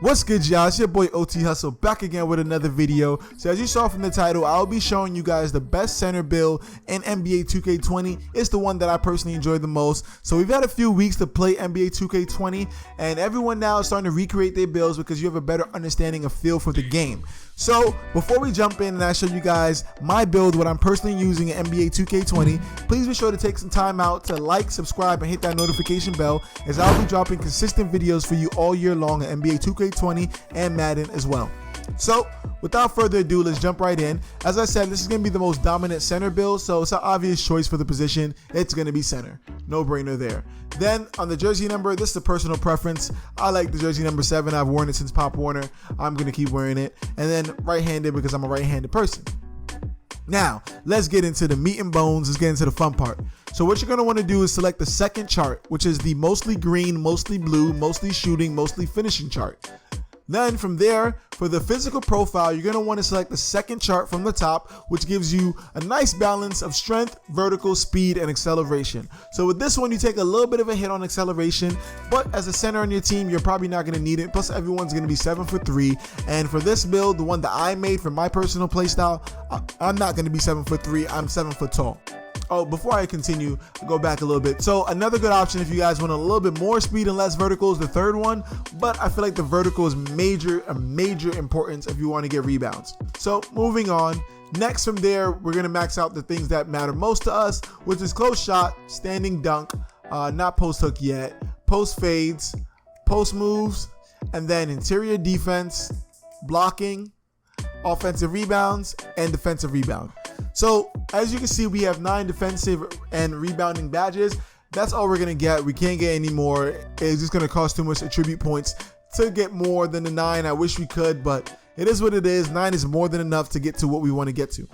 What's good, y'all? It's your boy OT Hustle back again with another video. So as you saw from the title, I'll be showing you guys the best center build in NBA 2k20. It's the one that I personally enjoy the most. So we've had a few weeks to play NBA 2k20 and everyone now is starting to recreate their builds because you have a better understanding of feel for the game. So before we jump in and I show you guys my build, what I'm personally using in NBA 2k20, please be sure to take some time out to like, subscribe, and hit that notification bell, as I'll be dropping consistent videos for you all year long in NBA 2k20 and Madden as well. So without further ado, let's jump right in. As I said, this is going to be the most dominant center build, so it's an obvious choice for the position. It's going to be center. No brainer there. Then on the jersey number, this is a personal preference. I like the jersey number 7. I've worn it since Pop Warner. I'm going to keep wearing it. And then right-handed because I'm a right-handed person. Now, let's get into the meat and bones. Let's get into the fun part. So what you're going to want to do is select the second chart, which is the mostly green, mostly blue, mostly shooting, mostly finishing chart. Then from there, for the physical profile, you're going to want to select the second chart from the top, which gives you a nice balance of strength, vertical, speed, and acceleration. So with this one, you take a little bit of a hit on acceleration, but as a center on your team, you're probably not going to need it. Plus, everyone's going to be 7'3", and for this build, the one that I made for my personal playstyle, I'm not going to be 7'3". I'm 7 foot tall. Oh, before I continue, I'll go back a little bit. So another good option if you guys want a little bit more speed and less vertical is the third one, but I feel like the vertical is a major importance if you want to get rebounds. So moving on, next from there, we're going to max out the things that matter most to us, which is close shot, standing dunk, not post hook yet, post fades, post moves, and then interior defense, blocking, offensive rebounds, and defensive rebound. So as you can see, we have 9 defensive and rebounding badges. That's all we're gonna get. We can't get any more. It's just gonna cost too much attribute points to get more than the 9. I wish we could, but it is what it is. 9 is more than enough to get to what we want to get to.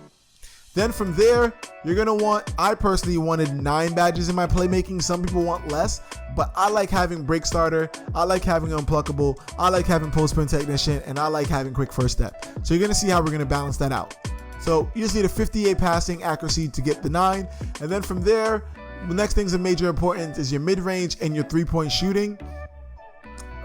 Then from there, you're gonna want, I personally wanted 9 badges in my playmaking. Some people want less, but I like having break starter, I like having unpluckable, I like having post sprint technician, and I like having quick first step. So you're gonna see how we're gonna balance that out. So you just need a 58 passing accuracy to get the 9. And then from there, the next things of major importance is your mid-range and your 3-point shooting.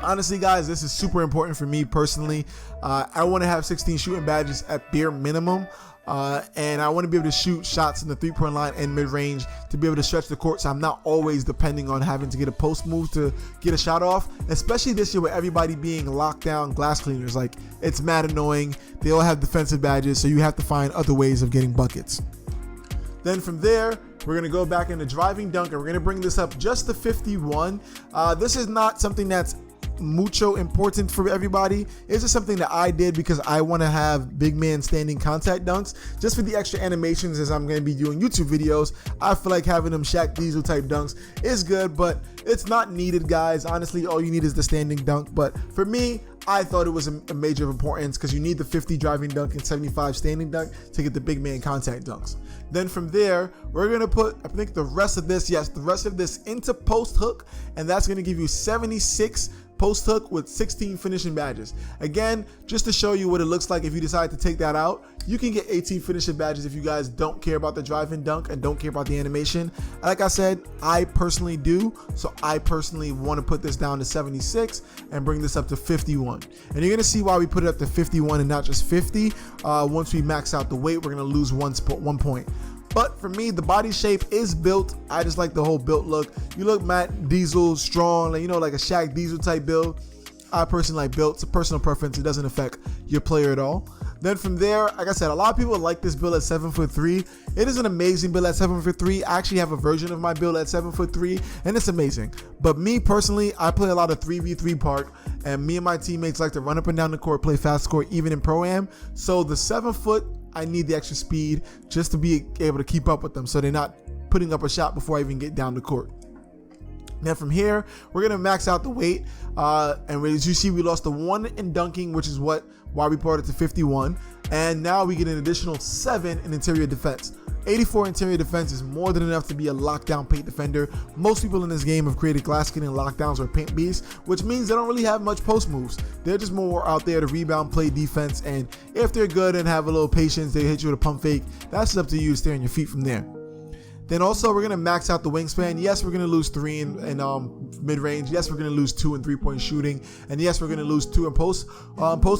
Honestly, guys, this is super important for me personally. I want to have 16 shooting badges at bare minimum. And I want to be able to shoot shots in the 3-point line and mid-range to be able to stretch the court, so I'm not always depending on having to get a post move to get a shot off, especially this year with everybody being locked down glass cleaners. Like, it's mad annoying. They all have defensive badges, so you have to find other ways of getting buckets. Then from there, we're going to go back into driving dunk, and we're going to bring this up just to 51. This is not something that's mucho important for everybody. It's just something that I did because I want to have big man standing contact dunks just for the extra animations. As I'm going to be doing YouTube videos, I feel like having them Shaq Diesel type dunks is good, but it's not needed, guys. Honestly, all you need is the standing dunk, but for me, I thought it was a major of importance because you need the 50 driving dunk and 75 standing dunk to get the big man contact dunks. Then from there, we're going to put, I think the rest of this into post hook, and that's going to give you 76 post hook with 16 finishing badges. Again, just to show you what it looks like if you decide to take that out, you can get 18 finishing badges if you guys don't care about the drive and dunk and don't care about the animation. Like I said, I personally do, so I personally want to put this down to 76 and bring this up to 51. And you're going to see why we put it up to 51 and not just 50. Once we max out the weight, we're going to lose 1 point. But for me, the body shape is built. I just like the whole built look. You look Matt Diesel, strong, like, you know, like a Shaq Diesel type build. I personally like built. It's a personal preference. It doesn't affect your player at all. Then from there, like I said, a lot of people like this build at 7'3". It is an amazing build at 7'3". I actually have a version of my build at 7'3", and it's amazing. But me personally, I play a lot of 3v3 park, and me and my teammates like to run up and down the court, play fast court, even in Pro-Am. So the 7 foot, I need the extra speed just to be able to keep up with them, so they're not putting up a shot before I even get down the court. Then from here, we're gonna max out the weight, and as you see, we lost the 1 in dunking, which is why we brought it to 51, and now we get an additional 7 in interior defense. 84 interior defense is more than enough to be a lockdown paint defender. Most people in this game have created glass skin and lockdowns or paint beasts, which means they don't really have much post moves. They're just more out there to rebound, play defense, and if they're good and have a little patience, they hit you with a pump fake. That's up to you to stay on your feet from there. Then also we're gonna max out the wingspan. Yes, we're gonna lose 3 in mid range. Yes, we're gonna lose 2 in 3-point shooting, and yes, we're gonna lose 2 in post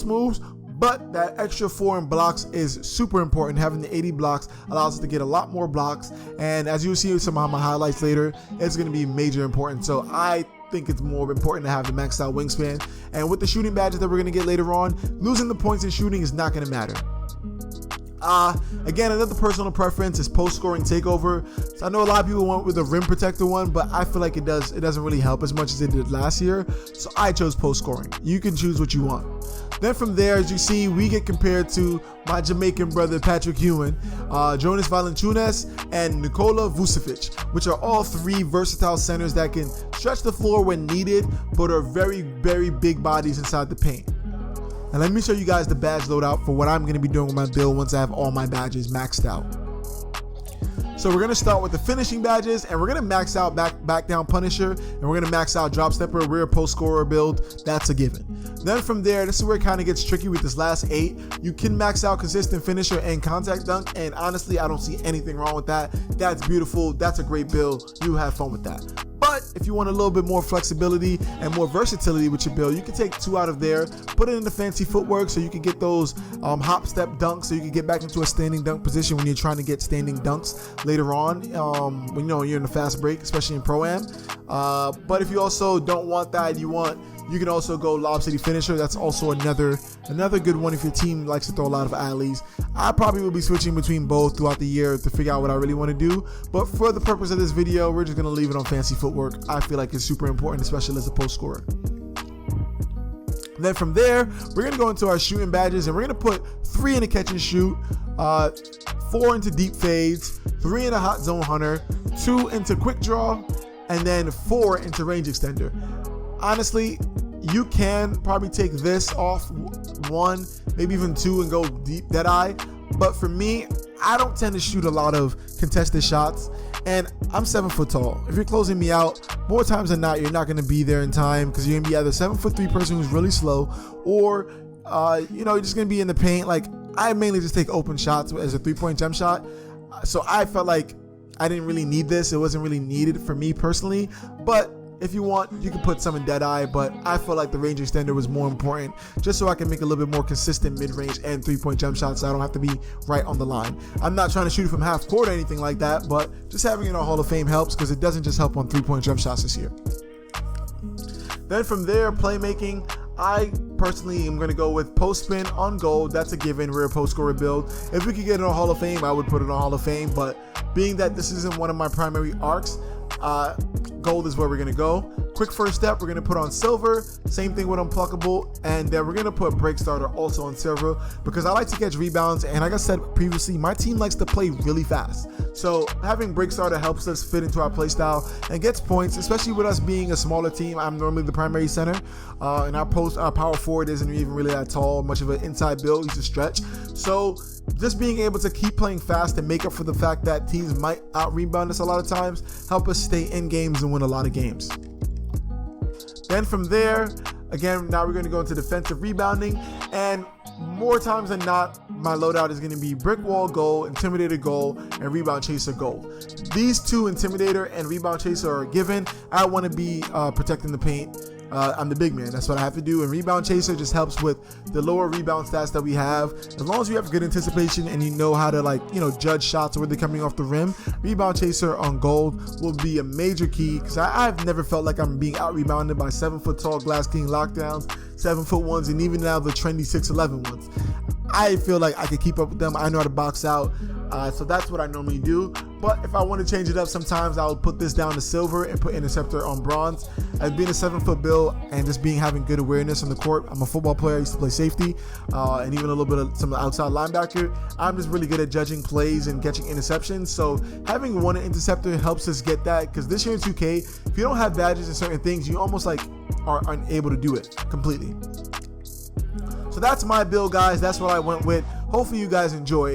moves. But that extra 4 in blocks is super important. Having the 80 blocks allows us to get a lot more blocks, and as you'll see with some of my highlights later, it's gonna be major important. So I think it's more important to have the maxed out wingspan, and with the shooting badges that we're gonna get later on, losing the points in shooting is not gonna matter. Again, another personal preference is post scoring takeover. So I know a lot of people went with the rim protector one, but I feel like it doesn't really help as much as it did last year. So I chose post scoring. You can choose what you want. Then from there, as you see, we get compared to my Jamaican brother Patrick Ewing, Jonas Valanciunas, and Nikola Vucevic, which are all 3 versatile centers that can stretch the floor when needed, but are very, very big bodies inside the paint. And let me show you guys the badge loadout for what I'm going to be doing with my build once I have all my badges maxed out. So we're going to start with the finishing badges, and we're going to max out back down Punisher, and we're going to max out drop stepper, rear post scorer build. That's a given. Then from there, this is where it kind of gets tricky with this last 8. You can max out consistent finisher and contact dunk, and honestly, I don't see anything wrong with that. That's beautiful. That's a great build. You have fun with that. But if you want a little bit more flexibility and more versatility with your build, you can take 2 out of there, put it in the fancy footwork so you can get those hop step dunks, so you can get back into a standing dunk position when you're trying to get standing dunks later on, when you're in a fast break, especially in Pro-Am. But if you also don't want that, you can also go Lob City Finisher. That's also another good one if your team likes to throw a lot of alleys. I probably will be switching between both throughout the year to figure out what I really want to do. But for the purpose of this video, we're just going to leave it on fancy footwork. I feel like it's super important, especially as a post scorer. Then from there, we're going to go into our shooting badges, and we're going to put 3 in a catch and shoot, 4 into deep fades, 3 in a hot zone hunter, 2 into quick draw, and then 4 into range extender. Honestly, you can probably take this off 1, maybe even 2, and go deep dead eye. But for me, I don't tend to shoot a lot of contested shots, and I'm 7 foot tall. If you're closing me out, more times than not, you're not going to be there in time, because you're going to be either 7'3" person who's really slow, or you're just going to be in the paint. Like, I mainly just take open shots as a 3-point jump shot. So I felt like I didn't really need this. It wasn't really needed for me personally, but if you want, you can put some in dead eye, but I feel like the range extender was more important, just so I can make a little bit more consistent mid-range and 3-point jump shots, so I don't have to be right on the line. I'm not trying to shoot it from half court or anything like that, but just having it on Hall of Fame helps, because it doesn't just help on 3-point jump shots this year. Then from there, playmaking, I personally am going to go with post spin on gold. That's a given. Rear post scorer build. If we could get it on Hall of Fame, I would put it on Hall of Fame, but being that this isn't one of my primary arcs, gold is where we're going to go. Quick first step, we're going to put on silver. Same thing with unpluckable, and then we're going to put break starter also on silver, because I like to catch rebounds, and like I said previously, my team likes to play really fast. So having break starter helps us fit into our play style and gets points, especially with us being a smaller team. I'm normally the primary center, and our power forward isn't even really that tall, much of an inside build. He's a stretch. So just being able to keep playing fast and make up for the fact that teams might out rebound us a lot of times help us stay in games and win a lot of games. Then from there, again, now we're going to go into defensive rebounding, and more times than not, my loadout is going to be brick wall goal, intimidator goal, and rebound chaser goal. These 2, intimidator and rebound chaser, are given. I want to be protecting the paint. I'm the big man. That's what I have to do. And rebound chaser just helps with the lower rebound stats that we have. As long as you have good anticipation and you know how to judge shots where they're coming off the rim, rebound chaser on gold will be a major key, because I've never felt like I'm being out rebounded by 7 foot tall Glass King lockdowns, 7 foot ones, and even now the trendy 6'11" ones. I feel like I could keep up with them. I know how to box out. So that's what I normally do. But if I want to change it up, sometimes I'll put this down to silver and put interceptor on bronze. As being a 7 foot build and just having good awareness on the court, I'm a football player. I used to play safety and even a little bit of some outside linebacker. I'm just really good at judging plays and catching interceptions. So having one interceptor helps us get that, because this year in 2K, if you don't have badges and certain things, you almost are unable to do it completely. So that's my build, guys. That's what I went with. Hopefully you guys enjoy it.